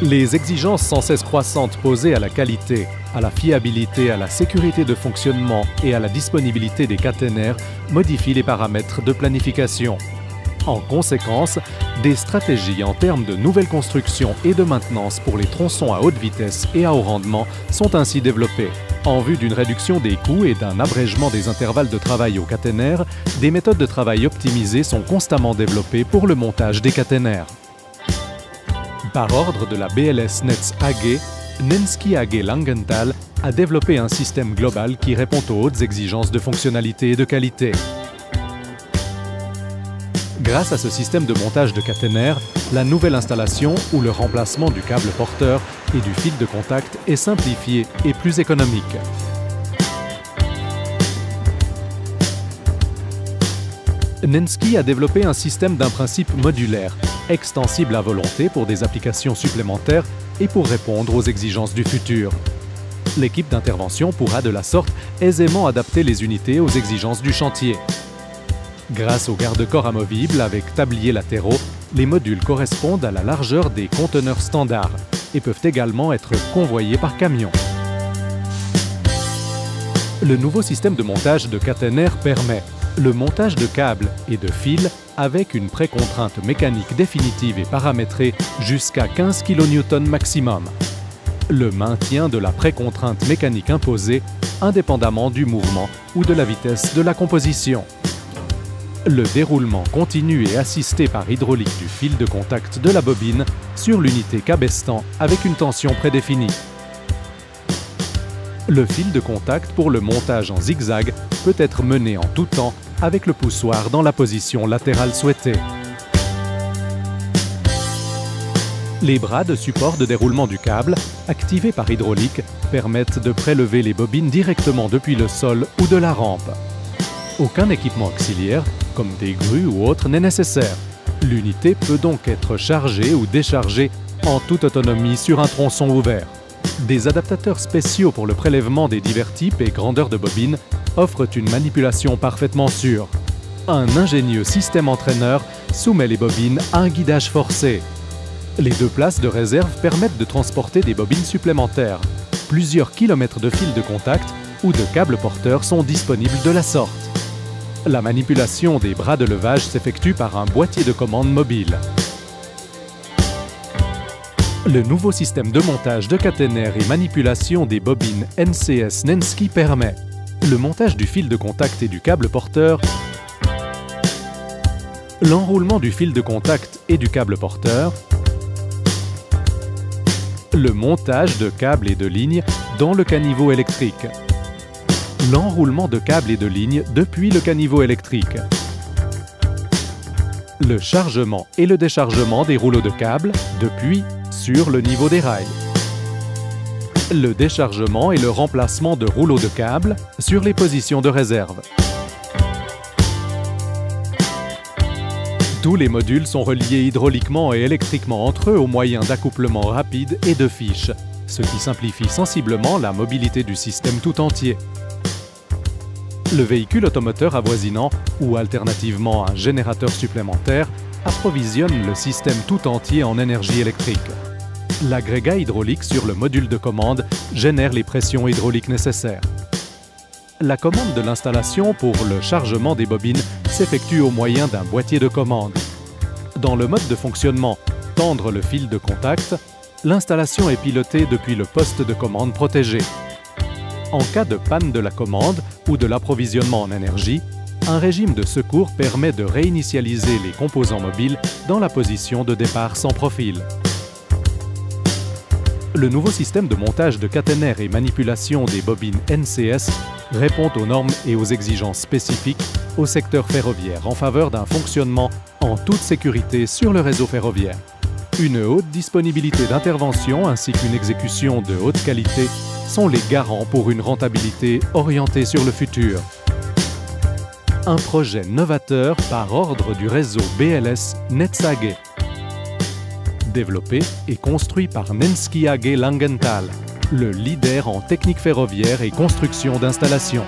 Les exigences sans cesse croissantes posées à la qualité, à la fiabilité, à la sécurité de fonctionnement et à la disponibilité des caténaires modifient les paramètres de planification. En conséquence, des stratégies en termes de nouvelles constructions et de maintenance pour les tronçons à haute vitesse et à haut rendement sont ainsi développées. En vue d'une réduction des coûts et d'un abrégement des intervalles de travail aux caténaires, des méthodes de travail optimisées sont constamment développées pour le montage des caténaires. Par ordre de la BLS Netz AG, Nenski AG Langenthal a développé un système global qui répond aux hautes exigences de fonctionnalité et de qualité. Grâce à ce système de montage de caténaires, la nouvelle installation ou le remplacement du câble porteur et du fil de contact est simplifié et plus économique. Nenski a développé un système d'un principe modulaire, extensible à volonté pour des applications supplémentaires et pour répondre aux exigences du futur. L'équipe d'intervention pourra de la sorte aisément adapter les unités aux exigences du chantier. Grâce aux garde-corps amovibles avec tabliers latéraux, les modules correspondent à la largeur des conteneurs standards et peuvent également être convoyés par camion. Le nouveau système de montage de caténaires permet le montage de câbles et de fils avec une précontrainte mécanique définitive et paramétrée jusqu'à 15 kN maximum. Le maintien de la précontrainte mécanique imposée indépendamment du mouvement ou de la vitesse de la composition. Le déroulement continu et assisté par hydraulique du fil de contact de la bobine sur l'unité cabestant avec une tension prédéfinie. Le fil de contact pour le montage en zigzag peut être mené en tout temps avec le poussoir dans la position latérale souhaitée. Les bras de support de déroulement du câble, activés par hydraulique, permettent de prélever les bobines directement depuis le sol ou de la rampe. Aucun équipement auxiliaire, comme des grues ou autres, n'est nécessaire. L'unité peut donc être chargée ou déchargée en toute autonomie sur un tronçon ouvert. Des adaptateurs spéciaux pour le prélèvement des divers types et grandeurs de bobines offrent une manipulation parfaitement sûre. Un ingénieux système entraîneur soumet les bobines à un guidage forcé. Les deux places de réserve permettent de transporter des bobines supplémentaires. Plusieurs kilomètres de fils de contact ou de câbles porteurs sont disponibles de la sorte. La manipulation des bras de levage s'effectue par un boîtier de commande mobile. Le nouveau système de montage de caténaires et manipulation des bobines NCS Nenski permet le montage du fil de contact et du câble porteur, l'enroulement du fil de contact et du câble porteur, le montage de câbles et de lignes dans le caniveau électrique, l'enroulement de câbles et de lignes depuis le caniveau électrique, le chargement et le déchargement des rouleaux de câbles depuis sur le niveau des rails, le déchargement et le remplacement de rouleaux de câbles sur les positions de réserve. Tous les modules sont reliés hydrauliquement et électriquement entre eux au moyen d'accouplements rapides et de fiches, ce qui simplifie sensiblement la mobilité du système tout entier. Le véhicule automoteur avoisinant ou alternativement un générateur supplémentaire approvisionne le système tout entier en énergie électrique. L'agrégat hydraulique sur le module de commande génère les pressions hydrauliques nécessaires. La commande de l'installation pour le chargement des bobines s'effectue au moyen d'un boîtier de commande. Dans le mode de fonctionnement « Tendre le fil de contact », l'installation est pilotée depuis le poste de commande protégé. En cas de panne de la commande ou de l'approvisionnement en énergie, un régime de secours permet de réinitialiser les composants mobiles dans la position de départ sans profil. Le nouveau système de montage de caténaires et manipulation des bobines NCS répond aux normes et aux exigences spécifiques au secteur ferroviaire en faveur d'un fonctionnement en toute sécurité sur le réseau ferroviaire. Une haute disponibilité d'intervention ainsi qu'une exécution de haute qualité sont les garants pour une rentabilité orientée sur le futur. Un projet novateur par ordre du réseau BLS Netz AG. Développé et construit par Nenski AG Langenthal, le leader en technique ferroviaire et construction d'installations.